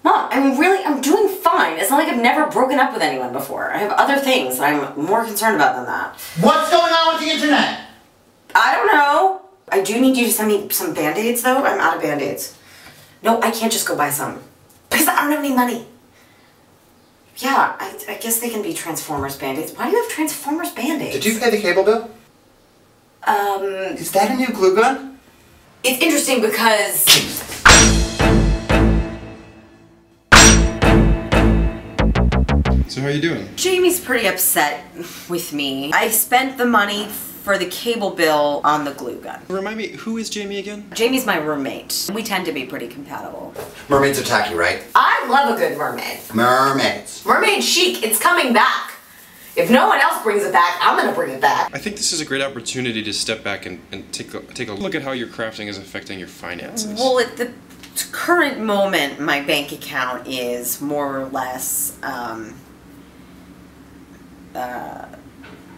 Mom, I'm doing fine. It's not like I've never broken up with anyone before. I have other things that I'm more concerned about than that. What's going on with the internet? I don't know. I do need you to send me some Band-Aids, though. I'm out of Band-Aids. No, I can't just go buy some. Because I don't have any money. Yeah, I guess they can be Transformers Band-Aids. Why do you have Transformers Band-Aids? Did you pay the cable bill? Is that a new glue gun? It's interesting because... So how are you doing? Jamie's pretty upset with me. I spent the money for the cable bill on the glue gun. Remind me, who is Jamie again? Jamie's my roommate. We tend to be pretty compatible. Mermaids are tacky, right? I love a good mermaid. Mermaids. Mermaid chic, it's coming back. If no one else brings it back, I'm gonna bring it back. I think this is a great opportunity to step back and take a look at how your crafting is affecting your finances. Well, at the current moment, my bank account is more or less,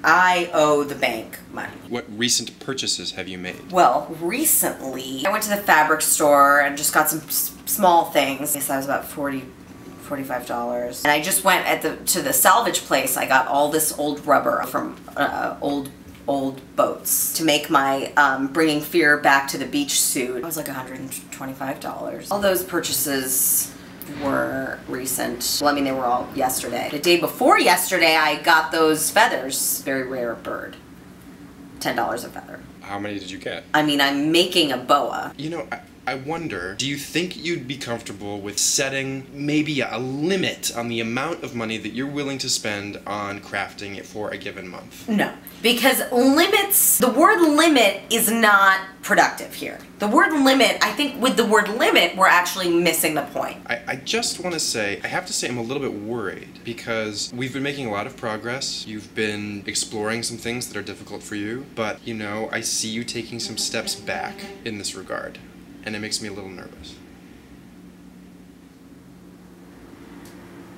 I owe the bank money. What recent purchases have you made? Well, recently, I went to the fabric store and just got some small things. I guess that was about $45. And I just went to the salvage place. I got all this old rubber from old boats to make my Bringing Fear Back to the Beach suit. It was like $125. All those purchases were recent. Well, I mean, they were all yesterday. The day before yesterday, I got those feathers. Very rare bird. $10 a feather. How many did you get? I mean, I'm making a boa. You know, I wonder, do you think you'd be comfortable with setting maybe a limit on the amount of money that you're willing to spend on crafting it for a given month? No, because the word limit is not productive here. The word limit, I think with the word limit, we're actually missing the point. I just want to say, I have to say I'm a little bit worried because we've been making a lot of progress. You've been exploring some things that are difficult for you, but you know, I see you taking some steps back in this regard. And it makes me a little nervous.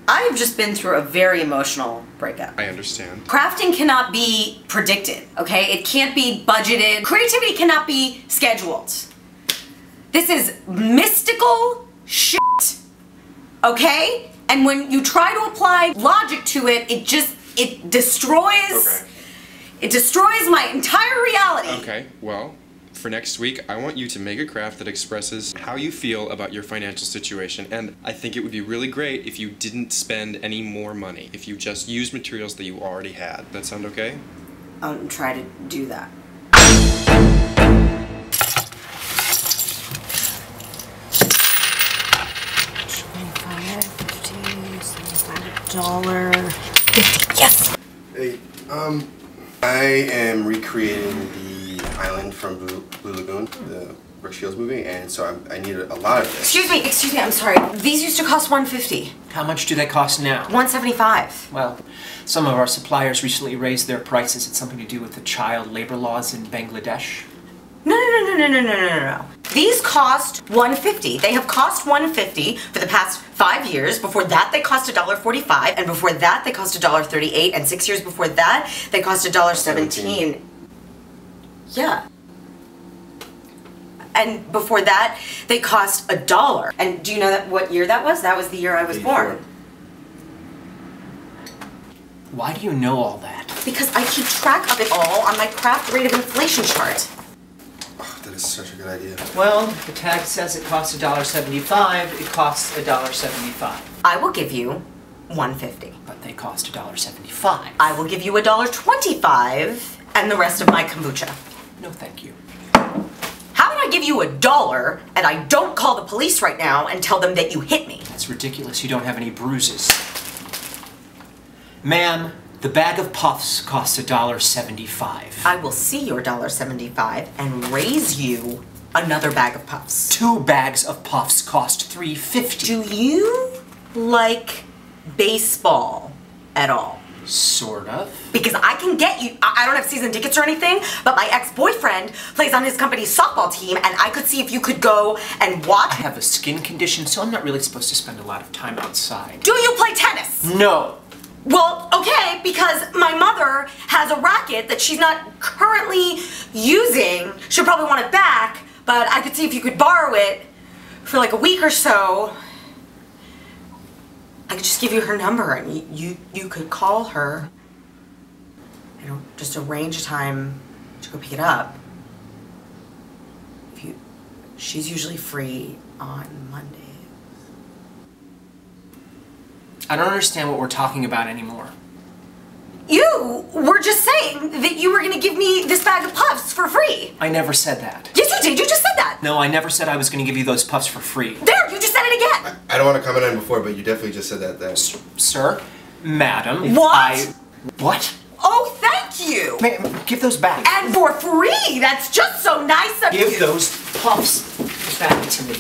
I've just been through a very emotional breakup. I understand. Crafting cannot be predicted, okay? It can't be budgeted. Creativity cannot be scheduled. This is mystical shit, okay? And when you try to apply logic to it, it destroys... Okay. It destroys my entire reality. Okay, well, for next week, I want you to make a craft that expresses how you feel about your financial situation, and I think it would be really great if you didn't spend any more money, if you just used materials that you already had. That sound okay? I'll try to do that. $25, yes! Hey, I am recreating the island from Blue Lagoon, the Brooke Shields movie, and so I needed a lot of this. Excuse me, I'm sorry. These used to cost $150. How much do they cost now? $175. Well, some of our suppliers recently raised their prices. It's something to do with the child labor laws in Bangladesh. No. These cost $150. They have cost $150 for the past 5 years. Before that, they cost $1.45, and before that, they cost $1.38, and 6 years before that, they cost $1.17. Yeah. And before that, they cost $1. And do you know what year that was? That was the year I was born. Why do you know all that? Because I keep track of it all on my craft rate of inflation chart. Oh, that is such a good idea. Well, the tag says it costs $1.75. It costs $1.75. I will give you $150. But they cost $1.75. I will give you $1.25 and the rest of my kombucha. No, thank you. How about I give you $1 and I don't call the police right now and tell them that you hit me? That's ridiculous. You don't have any bruises. Ma'am, the bag of puffs costs $1.75. I will see your $1.75 and raise you another bag of puffs. 2 bags of puffs cost $3.50. Do you like baseball at all? Sort of. Because I can get you, I don't have season tickets or anything, but my ex-boyfriend plays on his company's softball team, and I could see if you could go and watch. I have a skin condition, so I'm not really supposed to spend a lot of time outside. Do you play tennis? No. Well, okay, because my mother has a racket that she's not currently using. She'll probably want it back, but I could see if you could borrow it for like a week or so. I could just give you her number and you could call her. You know, just arrange a time to go pick it up. She's usually free on Mondays. I don't understand what we're talking about anymore. You were just saying that you were gonna give me this bag of puffs for free. I never said that. Yes, you did. You just said that. No, I never said I was going to give you those puffs for free. There, you just said it again. I don't want to comment on it before, but you definitely just said that then. Sir, madam, if What? What? Oh, thank you. Give those back. And for free. That's just so nice of you. Give those puffs back to me.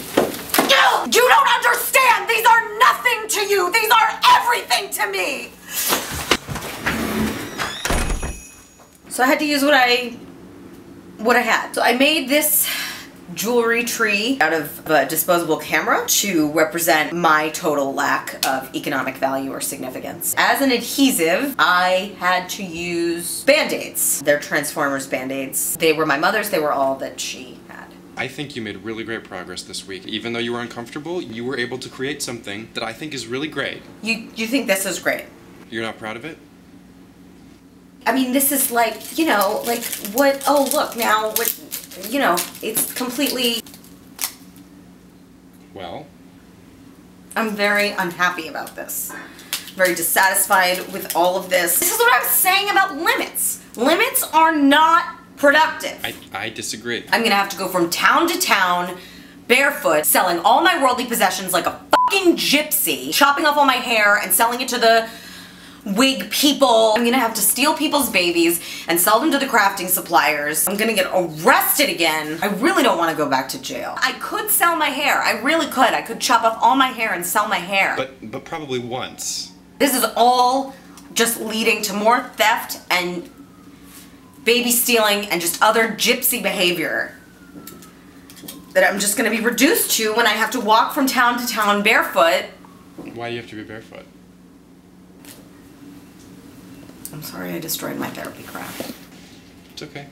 You don't understand. These are nothing to you. These are everything to me. So I had to use what I had. So I made this jewelry tree out of a disposable camera to represent my total lack of economic value or significance. As an adhesive, I had to use Band-Aids. They're Transformers Band-Aids. They were my mother's, they were all that she had. I think you made really great progress this week. Even though you were uncomfortable, you were able to create something that I think is really great. You think this is great? You're not proud of it? I mean, this is like, you know, like what, oh look, now, what, you know, it's completely... Well? I'm very unhappy about this. Very dissatisfied with all of this. This is what I was saying about limits. Limits are not productive. I disagree. I'm gonna have to go from town to town, barefoot, selling all my worldly possessions like a fucking gypsy, chopping off all my hair and selling it to the wig people. I'm gonna have to steal people's babies and sell them to the crafting suppliers. I'm gonna get arrested again. I really don't want to go back to jail. I could sell my hair. I really could. I could chop off all my hair and sell my hair. But probably once. This is all just leading to more theft and baby stealing and just other gypsy behavior that I'm just gonna be reduced to when I have to walk from town to town barefoot. Why do you have to be barefoot? I'm sorry I destroyed my therapy crap. It's okay.